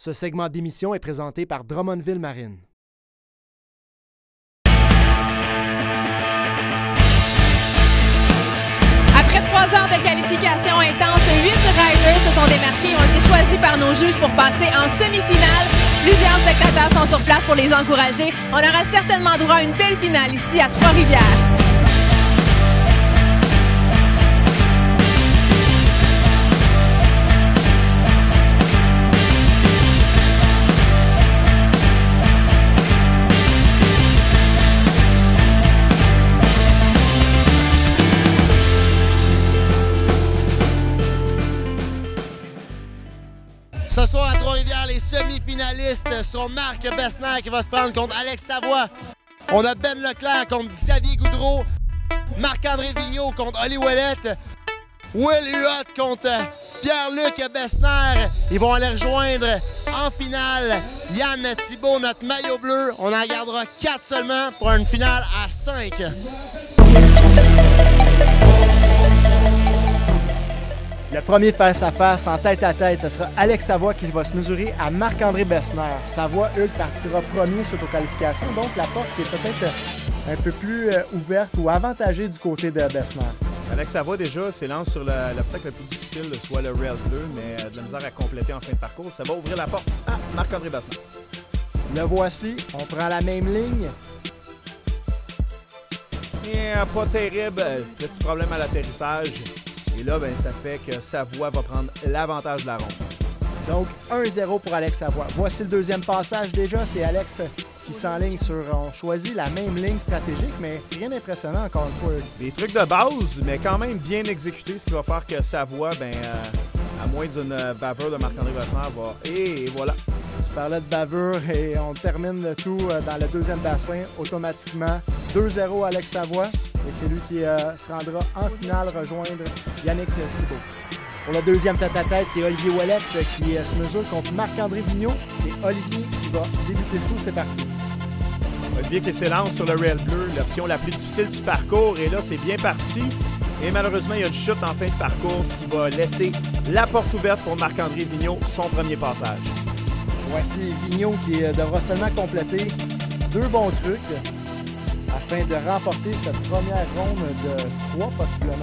Ce segment d'émission est présenté par Drummondville Marine. Après 3 heures de qualification intense, 8 riders se sont démarqués et ont été choisis par nos juges pour passer en semi-finale. Plusieurs spectateurs sont sur place pour les encourager. On aura certainement droit à une belle finale ici à Trois-Rivières. Ce soir à Trois-Rivières, les semi-finalistes sont Marc Bessner qui va se prendre contre Alex Savoie. On a Ben Leclerc contre Xavier Goudreau, Marc-André Vigneault contre Oli Ouellette, Will Huot contre Pierre-Luc Bessner. Ils vont aller rejoindre en finale Yann Thibault, notre maillot bleu. On en gardera 4 seulement pour une finale à 5. Le premier face-à-face en tête-à-tête, ce sera Alex Savoie qui va se mesurer à Marc-André Bessner. Savoie, eux, partira premier suite aux qualifications, donc la porte qui est peut-être un peu plus ouverte ou avantagée du côté de Bessner. Alex Savoie, déjà, s'élance sur l'obstacle le plus difficile, soit le rail bleu, mais de la misère à compléter en fin de parcours. Ça va ouvrir la porte à Marc-André Bessner. Le voici, on prend la même ligne. Pas terrible, petit problème à l'atterrissage. Et là, ben, ça fait que Savoie va prendre l'avantage de la ronde. Donc, 1-0 pour Alex Savoie. Voici le deuxième passage déjà. C'est Alex qui s'enligne sur... On choisit la même ligne stratégique, mais rien d'impressionnant encore une fois. Des trucs de base, mais quand même bien exécutés, ce qui va faire que Savoie, ben, à moins d'une bavure de Marc-André Bessner, va... Et voilà. Tu parlais de bavure et on termine le tout dans le deuxième bassin automatiquement. 2-0 Alex Savoie. Et c'est lui qui se rendra en finale rejoindre Yannick Thibault. Pour le deuxième tête-à-tête, c'est Olivier Ouellette qui se mesure contre Marc-André Vigneault. C'est Olivier qui va débuter le tout, c'est parti. Olivier qui s'élance sur le rail bleu, l'option la plus difficile du parcours. Et là, c'est bien parti. Et malheureusement, il y a une chute en fin de parcours, ce qui va laisser la porte ouverte pour Marc-André Vigneault, son premier passage. Voici Vigneault qui devra seulement compléter 2 bons trucs afin de remporter cette première ronde de 3 possiblement.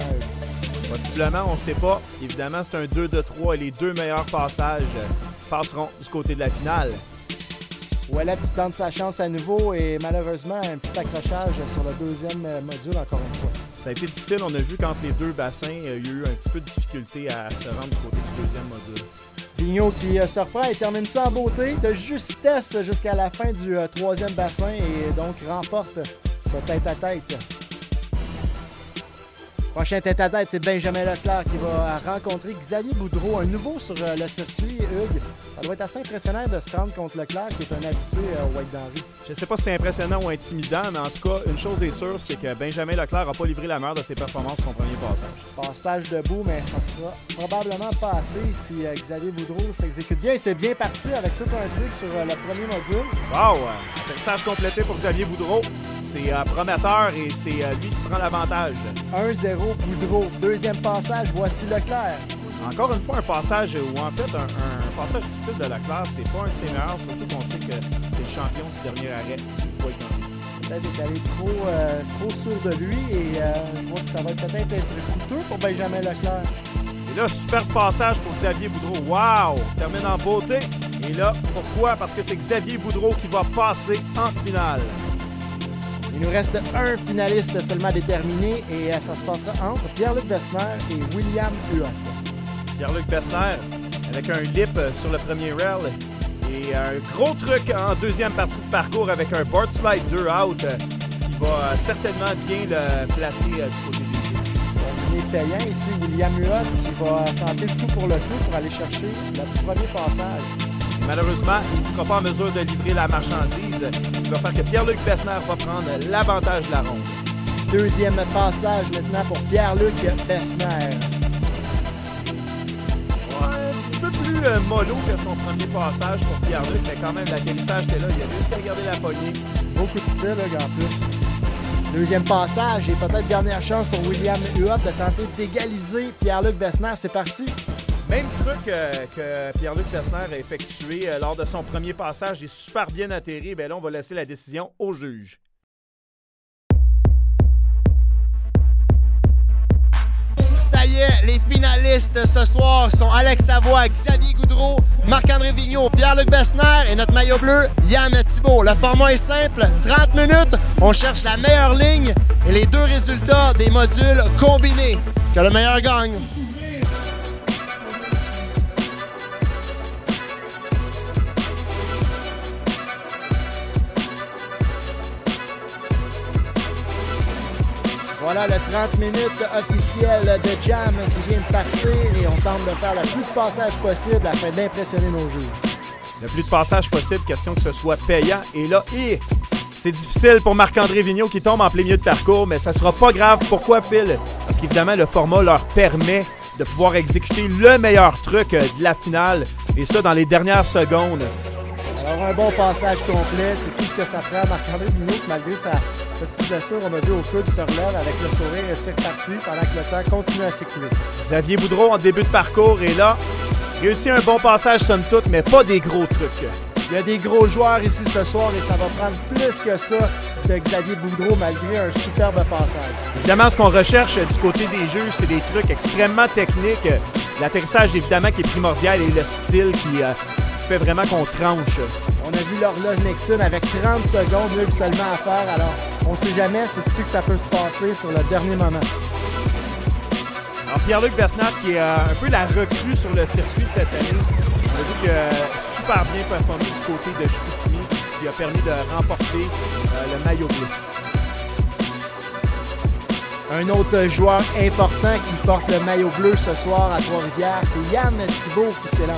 Possiblement, on ne sait pas. Évidemment, c'est un 2 de 3 et les 2 meilleurs passages passeront du côté de la finale. Ouellette qui tente sa chance à nouveau et malheureusement, un petit accrochage sur le deuxième module encore une fois. Ça a été difficile. On a vu qu'entre les 2 bassins, il y a eu un petit peu de difficulté à se rendre du côté du deuxième module. Vigneault qui se reprend et termine ça en beauté, de justesse jusqu'à la fin du troisième bassin et donc remporte ce tête-à-tête. Prochain tête-à-tête, c'est Benjamin Leclerc qui va rencontrer Xavier Boudreau, un nouveau sur le circuit. Hugues, ça doit être assez impressionnant de se prendre contre Leclerc qui est un habitué au White d'Henry. Je ne sais pas si c'est impressionnant ou intimidant, mais en tout cas, une chose est sûre, c'est que Benjamin Leclerc n'a pas livré la meilleure de ses performances sur son premier passage. Passage debout, mais ça sera probablement pas assez si Xavier Boudreau s'exécute bien. C'est bien parti avec tout un truc sur le premier module. Wow! Atterrissage complété pour Xavier Boudreau. C'est prometteur et c'est lui qui prend l'avantage. 1-0 Boudreau. Deuxième passage, voici Leclerc. Encore une fois, un passage où en fait, un passage difficile de Leclerc, c'est pas un de ses meilleurs, surtout qu'on sait que c'est le champion du dernier arrêt du White d'Henry. Peut-être est allé trop sûr de lui et je vois que ça va peut-être être coûteux pour Benjamin Leclerc. Et là, super passage pour Xavier Boudreau. Wow! Termine en beauté. Et là, pourquoi? Parce que c'est Xavier Boudreau qui va passer en finale. Il nous reste un finaliste seulement déterminé et ça se passera entre Pierre-Luc Bessner et William Huot. Pierre-Luc Bessner avec un lip sur le premier rail et un gros truc en deuxième partie de parcours avec un board slide 2 out, ce qui va certainement bien le placer du côté du jeu. Il est payant ici, William Huot, qui va tenter le tout pour le tout pour aller chercher le premier passage. Malheureusement, il ne sera pas en mesure de livrer la marchandise, ce qui va faire que Pierre-Luc Bessner va prendre l'avantage de la ronde. Deuxième passage maintenant pour Pierre-Luc Bessner. Un petit peu plus mollo que son premier passage pour Pierre-Luc, mais quand même, l'atterrissage était là. Il a réussi à garder la poignée. Beaucoup de style, là, en plus. Deuxième passage et peut-être dernière chance pour William Huot de tenter d'égaliser Pierre-Luc Bessner. C'est parti. Même truc que Pierre-Luc Besner a effectué lors de son premier passage. Il est super bien atterri. Bien là, on va laisser la décision au juge. Ça y est, les finalistes ce soir sont Alex Savoie, Xavier Goudreau, Marc-André Vigneault, Pierre-Luc Besner et notre maillot bleu, Yann Thibault. Le format est simple, 30 minutes, on cherche la meilleure ligne et les deux résultats des modules combinés. Que le meilleur gagne. Voilà le 30 minutes officiel de Jam qui vient de partir et on tente de faire le plus de passages possible afin d'impressionner nos juges. Le plus de passages possible, question que ce soit payant. Et là, c'est difficile pour Marc-André Vigneault qui tombe en plein milieu de parcours, mais ça sera pas grave. Pourquoi, Phil? Parce qu'évidemment, le format leur permet de pouvoir exécuter le meilleur truc de la finale, et ça dans les dernières secondes. Alors, un bon passage complet, c'est tout ce que ça prend. Marc-André Vigneault, malgré sa petite blessure, on a vu au coude, se relève avec le sourire et c'est reparti pendant que le temps continue à s'écouler. Xavier Boudreau en début de parcours, et là, réussit un bon passage somme toute, mais pas des gros trucs. Il y a des gros joueurs ici ce soir et ça va prendre plus que ça de Xavier Boudreau malgré un superbe passage. Évidemment, ce qu'on recherche du côté des juges, c'est des trucs extrêmement techniques. L'atterrissage, évidemment, qui est primordial, et le style qui fait vraiment qu'on tranche. On a vu l'horloge Nexon avec 30 secondes, mieux que seulement à faire. Alors, on ne sait jamais, c'est ici que ça peut se passer sur le dernier moment. Alors, Pierre-Luc Besner, qui est un peu la recrue sur le circuit cette année, on a vu qu'il a super bien performé du côté de Chicoutimi, qui a permis de remporter le maillot bleu. Un autre joueur important qui porte le maillot bleu ce soir à Trois-Rivières, c'est Yann Thibault qui s'élance.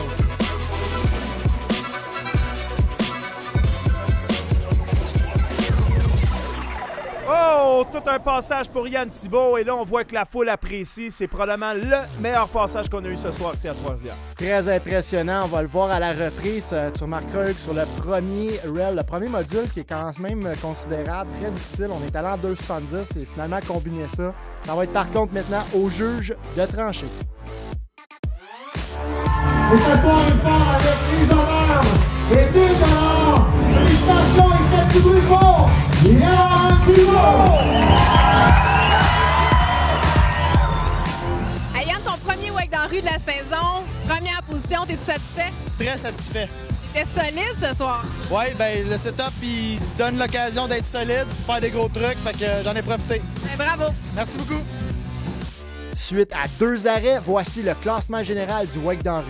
Oh, tout un passage pour Yann Thibault, et là on voit que la foule apprécie. C'est probablement le meilleur passage qu'on a eu ce soir ici à Trois-Rivières. Très impressionnant, on va le voir à la reprise. Tu remarqueras que sur le premier rail, le premier module qui est quand même considérable, très difficile. On est allé en 2,70 et finalement combiner ça. Ça va être par contre maintenant au juge de trancher. Et ce soir, il part avec les honneurs et 2 $. Félicitations et faites du bruit fort! Yann Thibault! Hey Yann, ton premier wake dans la rue de la saison, première position, t'es-tu satisfait? Très satisfait. T'es solide ce soir. Oui, ben le setup, il donne l'occasion d'être solide, faire des gros trucs, fait que j'en ai profité. Ben, bravo. Merci beaucoup. Suite à 2 arrêts, voici le classement général du wake dans la rue.